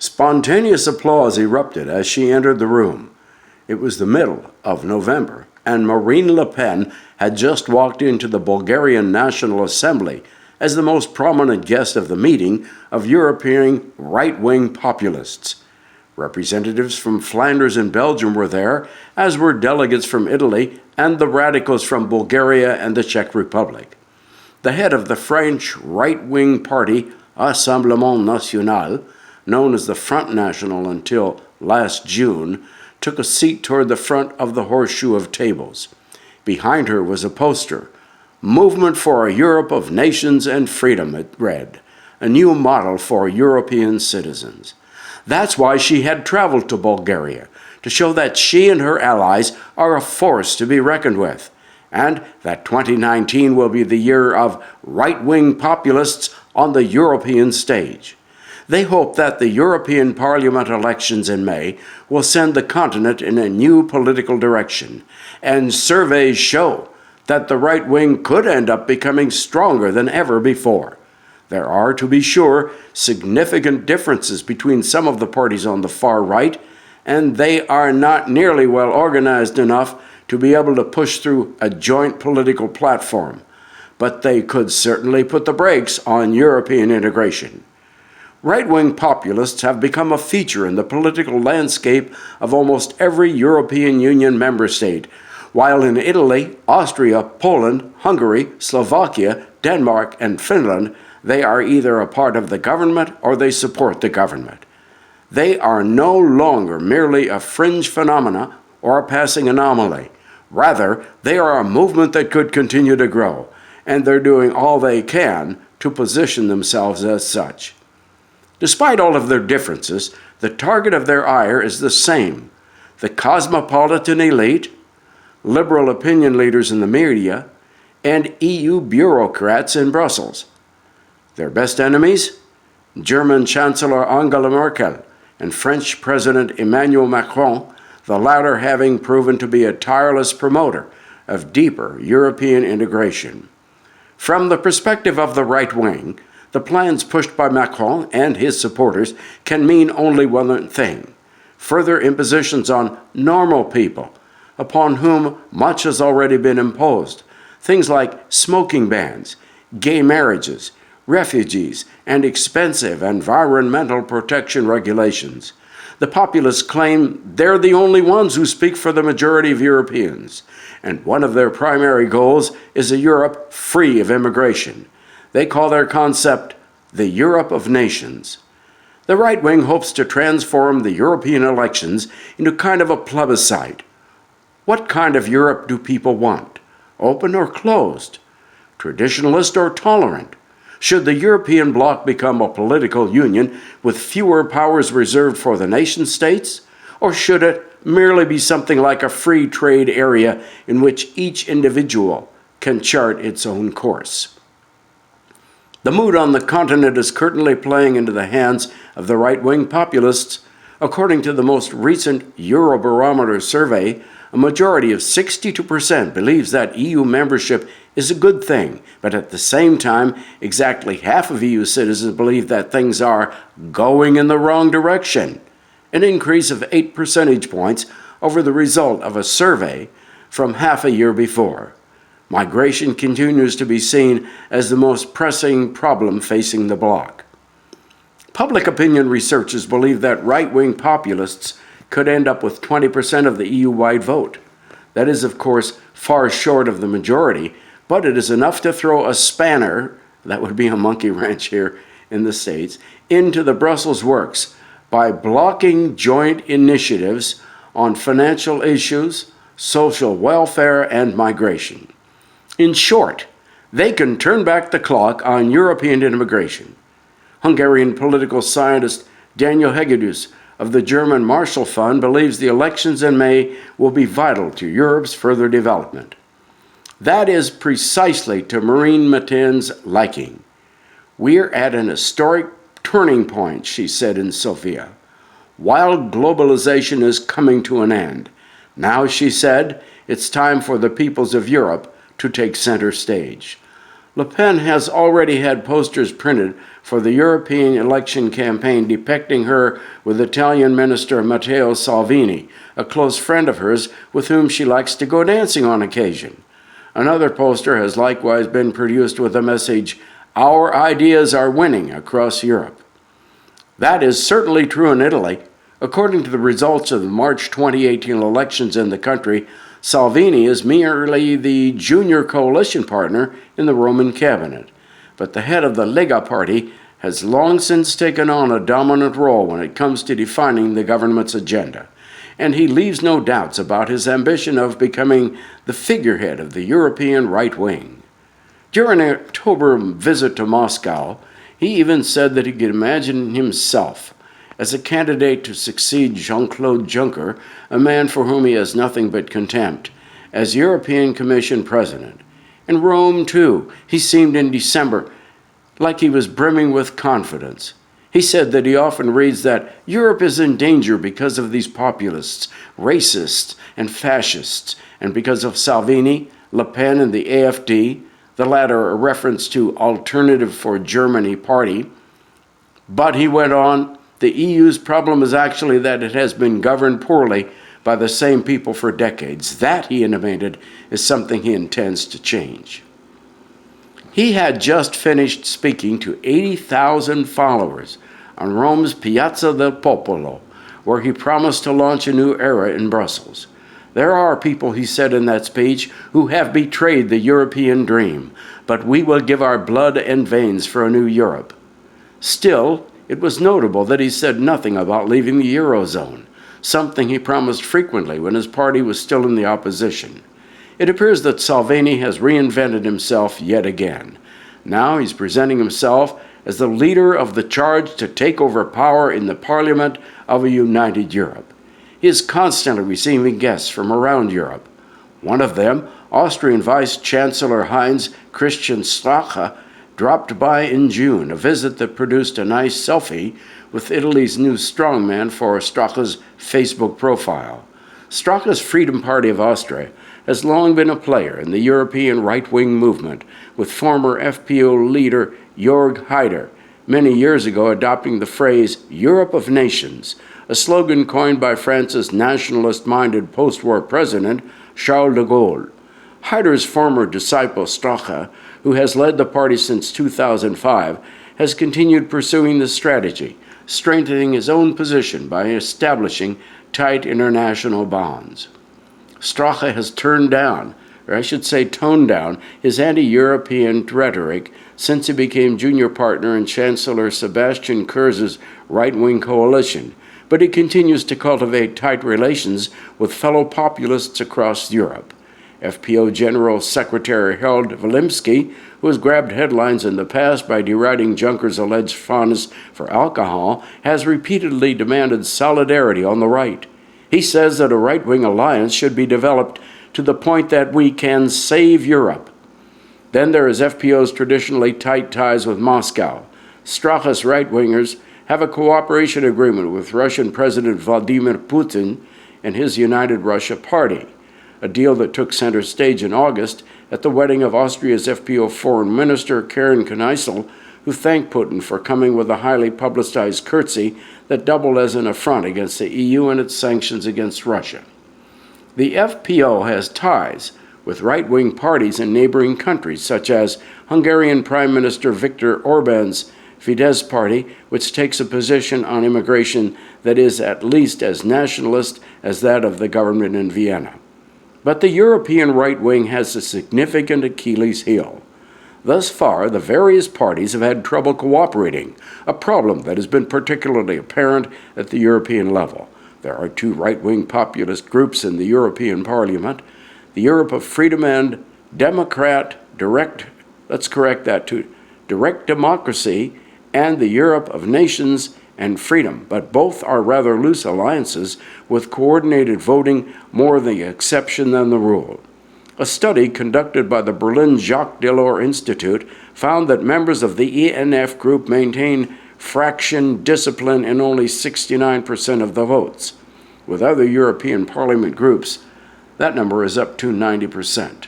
Spontaneous applause erupted as she entered the room. It was the middle of November, and Marine Le Pen had just walked into the Bulgarian National Assembly as the most prominent guest of the meeting of European right-wing populists. Representatives from Flanders and Belgium were there, as were delegates from Italy and the radicals from Bulgaria and the Czech Republic. The head of the French right-wing party, Rassemblement National, known as the Front National until last June, took a seat toward the front of the horseshoe of tables. Behind her was a poster, "Movement for a Europe of Nations and Freedom," it read, a new model for European citizens. That's why she had traveled to Bulgaria, to show that she and her allies are a force to be reckoned with, and that 2019 will be the year of right-wing populists on the European stage. They hope that the European Parliament elections in May will send the continent in a new political direction, and surveys show that the right wing could end up becoming stronger than ever before. There are, to be sure, significant differences between some of the parties on the far right, and they are not nearly well organized enough to be able to push through a joint political platform. But they could certainly put the brakes on European integration. Right-wing populists have become a feature in the political landscape of almost every European Union member state, while in Italy, Austria, Poland, Hungary, Slovakia, Denmark, and Finland, they are either a part of the government or they support the government. They are no longer merely a fringe phenomena or a passing anomaly. Rather, they are a movement that could continue to grow, and they're doing all they can to position themselves as such. Despite all of their differences, the target of their ire is the same: the cosmopolitan elite, liberal opinion leaders in the media, and EU bureaucrats in Brussels. Their best enemies? German Chancellor Angela Merkel and French President Emmanuel Macron, the latter having proven to be a tireless promoter of deeper European integration. From the perspective of the right wing, the plans pushed by Macron and his supporters can mean only one thing: further impositions on normal people, upon whom much has already been imposed. Things like smoking bans, gay marriages, refugees, and expensive environmental protection regulations. The populists claim they're the only ones who speak for the majority of Europeans, and one of their primary goals is a Europe free of immigration. They call their concept the Europe of Nations. The right wing hopes to transform the European elections into kind of a plebiscite. What kind of Europe do people want? Open or closed? Traditionalist or tolerant? Should the European bloc become a political union with fewer powers reserved for the nation-states? Or should it merely be something like a free trade area in which each individual can chart its own course? The mood on the continent is currently playing into the hands of the right-wing populists. According to the most recent Eurobarometer survey, a majority of 62% believes that EU membership is a good thing, but at the same time, exactly half of EU citizens believe that things are going in the wrong direction, an increase of 8 percentage points over the result of a survey from half a year before. Migration continues to be seen as the most pressing problem facing the bloc. Public opinion researchers believe that right-wing populists could end up with 20% of the EU-wide vote. That is, of course, far short of the majority, but it is enough to throw a spanner, that would be a monkey wrench here in the States, into the Brussels works by blocking joint initiatives on financial issues, social welfare, and migration. In short, they can turn back the clock on European immigration. Hungarian political scientist Daniel Hegedus of the German Marshall Fund believes the elections in May will be vital to Europe's further development. That is precisely to Marine Le Pen's liking. "We're at an historic turning point," she said in Sofia. "While globalization is coming to an end, now," she said, "it's time for the peoples of Europe to take center stage." Le Pen has already had posters printed for the European election campaign depicting her with Italian Minister Matteo Salvini, a close friend of hers with whom she likes to go dancing on occasion. Another poster has likewise been produced with the message, "Our ideas are winning," across Europe. That is certainly true in Italy. According to the results of the March 2018 elections in the country, Salvini is merely the junior coalition partner in the Roman cabinet. But the head of the Lega party has long since taken on a dominant role when it comes to defining the government's agenda. And he leaves no doubts about his ambition of becoming the figurehead of the European right wing. During an October visit to Moscow, he even said that he could imagine himself as a candidate to succeed Jean-Claude Juncker, a man for whom he has nothing but contempt, as European Commission President. In Rome, too, he seemed in December like he was brimming with confidence. He said that he often reads that Europe is in danger because of these populists, racists, and fascists, and because of Salvini, Le Pen, and the AfD, the latter a reference to Alternative for Germany Party. But he went on, the EU's problem is actually that it has been governed poorly by the same people for decades. That, he intimated, is something he intends to change. He had just finished speaking to 80,000 followers on Rome's Piazza del Popolo, where he promised to launch a new era in Brussels. There are people, he said in that speech, who have betrayed the European dream, but we will give our blood and veins for a new Europe. Still, it was notable that he said nothing about leaving the Eurozone, something he promised frequently when his party was still in the opposition. It appears that Salvini has reinvented himself yet again. Now he's presenting himself as the leader of the charge to take over power in the parliament of a united Europe. He is constantly receiving guests from around Europe. One of them, Austrian Vice Chancellor Heinz Christian Strache, dropped by in June, a visit that produced a nice selfie with Italy's new strongman for Strache's Facebook profile. Strache's Freedom Party of Austria has long been a player in the European right-wing movement, with former FPO leader Jörg Haider many years ago adopting the phrase Europe of Nations, a slogan coined by France's nationalist-minded post-war president Charles de Gaulle. Haider's former disciple Strache, who has led the party since 2005, has continued pursuing this strategy, strengthening his own position by establishing tight international bonds. Strache has toned down, his anti-European rhetoric since he became junior partner in Chancellor Sebastian Kurz's right-wing coalition, but he continues to cultivate tight relations with fellow populists across Europe. FPO General Secretary Harold Wilimski, who has grabbed headlines in the past by deriding Juncker's alleged fondness for alcohol, has repeatedly demanded solidarity on the right. He says that a right-wing alliance should be developed to the point that we can save Europe. Then there is FPO's traditionally tight ties with Moscow. Strache's right-wingers have a cooperation agreement with Russian President Vladimir Putin and his United Russia Party, a deal that took center stage in August at the wedding of Austria's FPO Foreign Minister Karen Kneissl, who thanked Putin for coming with a highly publicized curtsy that doubled as an affront against the EU and its sanctions against Russia. The FPO has ties with right-wing parties in neighboring countries, such as Hungarian Prime Minister Viktor Orban's Fidesz party, which takes a position on immigration that is at least as nationalist as that of the government in Vienna. But the European right wing has a significant Achilles heel. Thus far, the various parties have had trouble cooperating, a problem that has been particularly apparent at the European level. There are two right-wing populist groups in the European Parliament, the Europe of Freedom and Direct Democracy, and the Europe of Nations and Freedom, but both are rather loose alliances with coordinated voting more the exception than the rule. A study conducted by the Berlin Jacques Delors Institute found that members of the ENF group maintain fraction discipline in only 69% of the votes. With other European Parliament groups, that number is up to 90%.